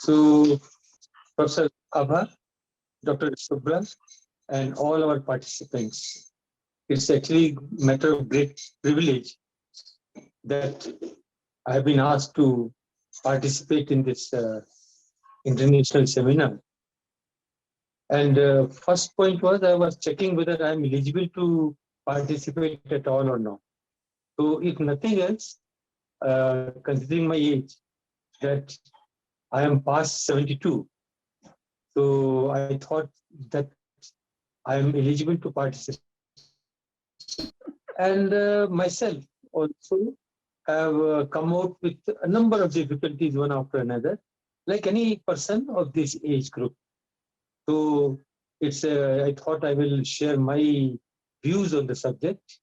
So, Professor Abha, Dr. Subra, and all our participants, it's actually a matter of great privilege that I have been asked to participate in this international seminar. And first point was I was checking whether I am eligible to participate at all or not. So if nothing else, considering my age, that I am past 72. So I thought that I am eligible to participate. And myself also have come out with a number of difficulties one after another, like any person of this age group. So it's I thought I will share my views on the subject.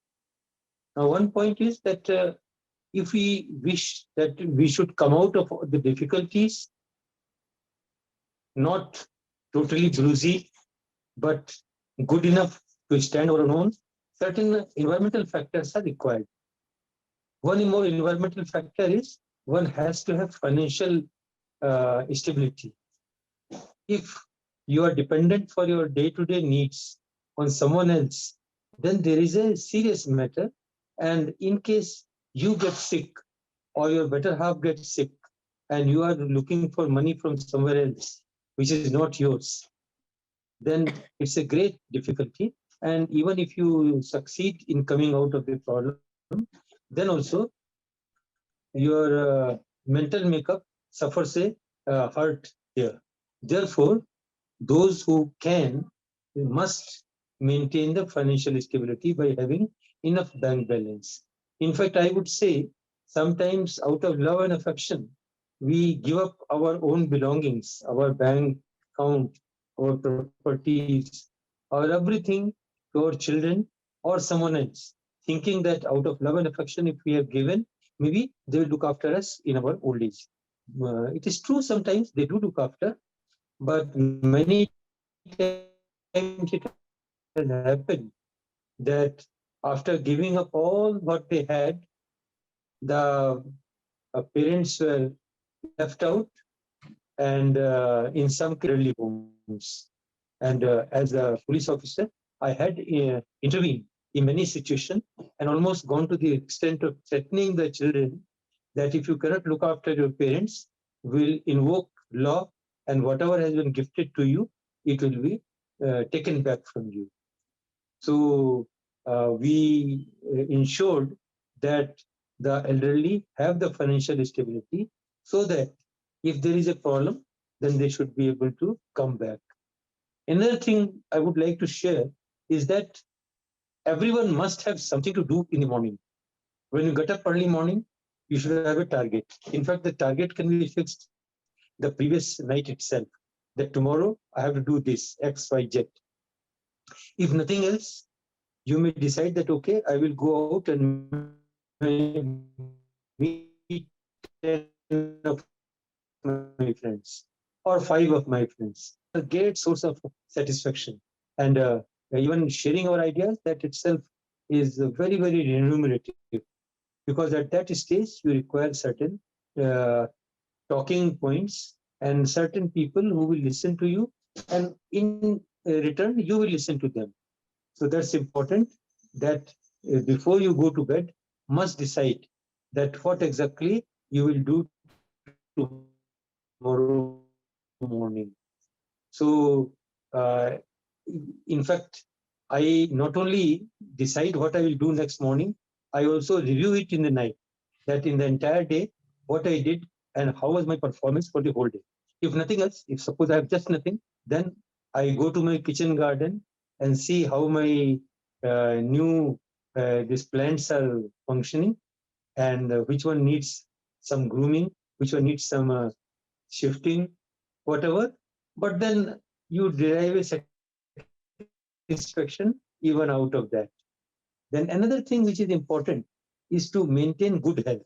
Now, one point is that if we wish that we should come out of the difficulties, not totally bruisey, but good enough to stand on our own, certain environmental factors are required. One more environmental factor is one has to have financial stability. If you are dependent for your day-to-day needs on someone else, then there is a serious matter. And in case you get sick or your better half gets sick and you are looking for money from somewhere else, which is not yours, then it's a great difficulty. And even if you succeed in coming out of the problem, then also your mental makeup suffers a hurt here. Therefore, those who can must maintain the financial stability by having enough bank balance. In fact, I would say sometimes out of love and affection, we give up our own belongings, our bank account, our properties, our everything to our children or someone else, thinking that out of love and affection, if we have given, maybe they will look after us in our old age. It is true sometimes they do look after, but many times it has happened that after giving up all what they had, the parents were left out, and in some cases elderly homes. And as a police officer, I had intervened in many situations and almost gone to the extent of threatening the children that if you cannot look after your parents, will invoke law, and whatever has been gifted to you, it will be taken back from you. So we ensured that the elderly have the financial stability so that if there is a problem, then they should be able to come back. Another thing I would like to share is that everyone must have something to do in the morning. When you get up early morning, you should have a target. In fact, the target can be fixed the previous night itself, that tomorrow I have to do this, X, Y, Z. If nothing else, you may decide that, okay, I will go out and meet 10 of my friends or 5 of my friends. These are a great source of satisfaction. And even sharing our ideas, that itself is very, very remunerative, because at that stage you require certain uh, talking points and certain people who will listen to you, and in return you will listen to them. So that's important, that before you go to bed, must decide that what exactly you will do tomorrow morning. So in fact, I not only decide what I will do next morning, I also review it in the night, that in the entire day, what I did and how was my performance for the whole day. If nothing else, if suppose I have just nothing, then I go to my kitchen garden and see how my new these plants are functioning, and which one needs some grooming, which one needs some shifting, whatever. But then you derive a satisfaction even out of that. Then another thing which is important is to maintain good health.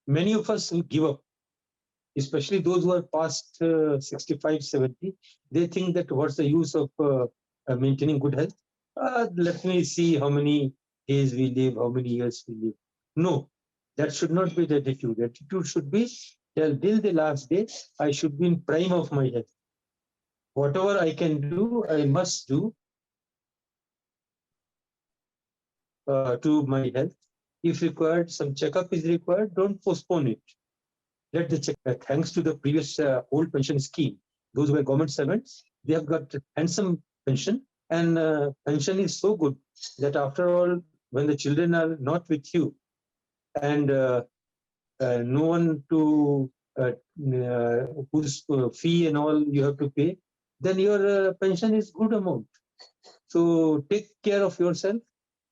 Many of us will give up, especially those who are past 65, 70. They think that what's the use of maintaining good health? Let me see how many days we live, how many years we live. No, that should not be the attitude. The attitude should be till the last day, I should be in prime of my health. Whatever I can do, I must do to my health. If required, some checkup is required, don't postpone it. Let the check. Thanks to the previous old pension scheme, those who are government servants, they have got handsome pension, and pension is so good that after all, when the children are not with you, and no one to whose fee and all you have to pay, then your pension is good amount. So take care of yourself.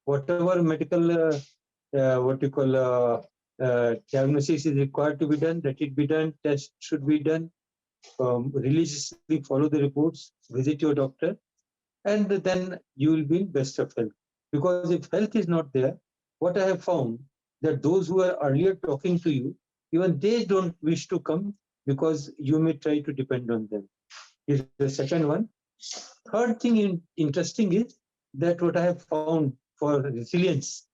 Whatever medical what you call diagnosis is required to be done, let it be done. Test should be done. Religiously follow the reports. Visit your doctor, and then you will be in best of health. Because if health is not there, what I have found that those who are earlier talking to you, even they don't wish to come because you may try to depend on them. Is the second one. Third thing interesting is that what I have found for resilience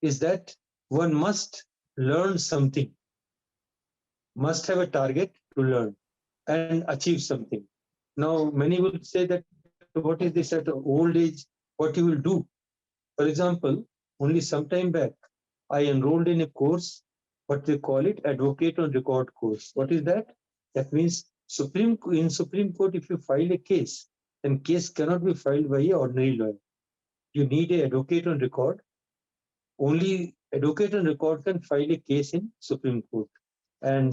is that one must learn something, must have a target to learn and achieve something. Now, many will say that what is this at old age, what you will do? For example, only some time back, I enrolled in a course, what they call it, advocate on record course. What is that? That means in Supreme Court, if you file a case, then case cannot be filed by a ordinary lawyer. You need a advocate on record. Only advocate on record can file a case in Supreme Court. And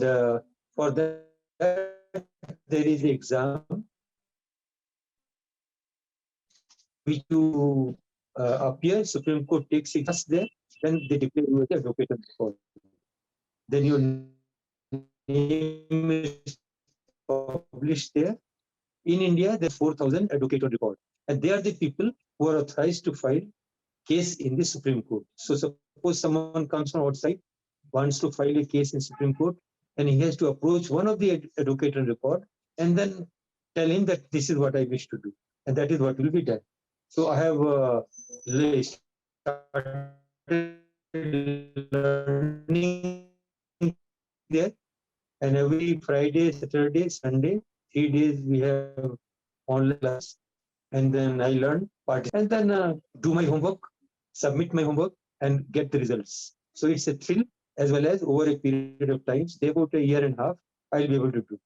for that, there is an exam which you appear. Supreme Court takes exams there, then they declare you as the advocate on record. Then your name is published there. In India, there are 4,000 advocate on record, and they are the people who are authorized to file case in the Supreme Court. So suppose someone comes from outside, wants to file a case in Supreme Court, and he has to approach one of the advocate on record and then tell him that this is what I wish to do, and that is what will be done. So I have started learning there, and every Friday, Saturday, Sunday, 3 days we have online classes, and then I learn, participate, and then do my homework, submit my homework, and get the results. So it's a thrill, as well as over a period of time, say about a year and a half, I'll be able to do.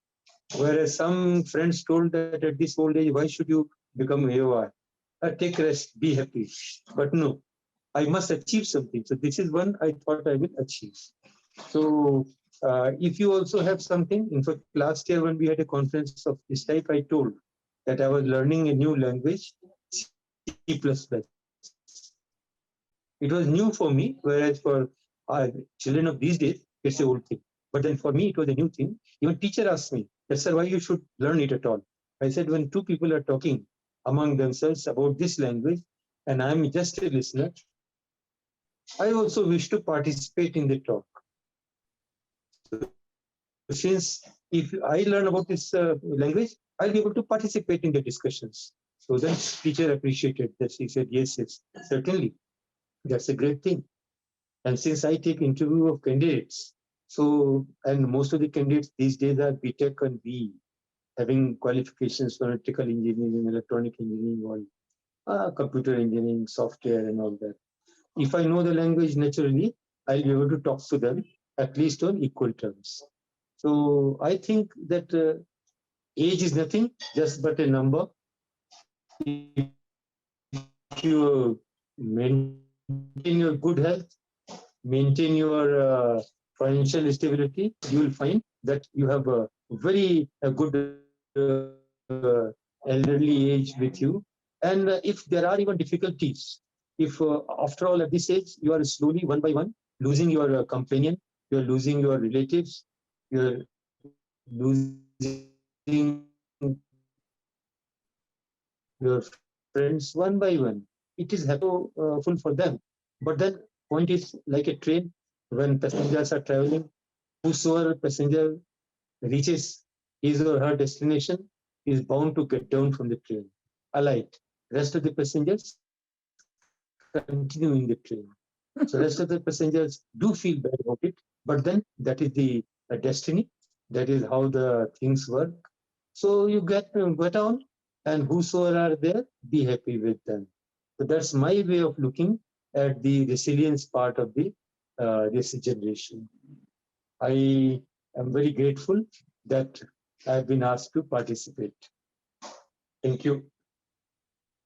Whereas some friends told that at this old age, why should you become AOI? Take rest, be happy. But no, I must achieve something. So this is one I thought I will achieve. So if you also have something, in fact, last year when we had a conference of this type, I told that I was learning a new language, C++. It was new for me, whereas for children of these days, it's an old thing. But then for me, it was a new thing. Even teacher asked me, that, sir, why you should learn it at all? I said, when two people are talking among themselves about this language, and I'm just a listener, I also wish to participate in the talk. So since if I learn about this language, I'll be able to participate in the discussions. So then teacher appreciated that. She said, yes, yes, certainly. That's a great thing. And since I take interview of candidates, so, and most of the candidates these days are BTech and BE, having qualifications for electrical engineering, electronic engineering, or computer engineering, software, and all that. If I know the language naturally, I'll be able to talk to them at least on equal terms. So I think that age is nothing, just but a number. If you maintain your good health, maintain your financial stability, you will find that you have a very good elderly age with you. And if there are even difficulties, if after all at this age you are slowly one by one losing your companion, you are losing your relatives, you are losing your friends one by one. It is happening so full for them. But then point is like a train when passengers are traveling, whosoever passenger reaches his or her destination is bound to get down from the train, alight. Rest of the passengers continue in the train. So rest of the passengers do feel bad about it, but then that is the destiny. That is the way of life. That is how the things work. So you get on, and whosoever are there, be happy with them. So that's my way of looking at the resilience part of the this generation. I am very grateful that I've been asked to participate. Thank you.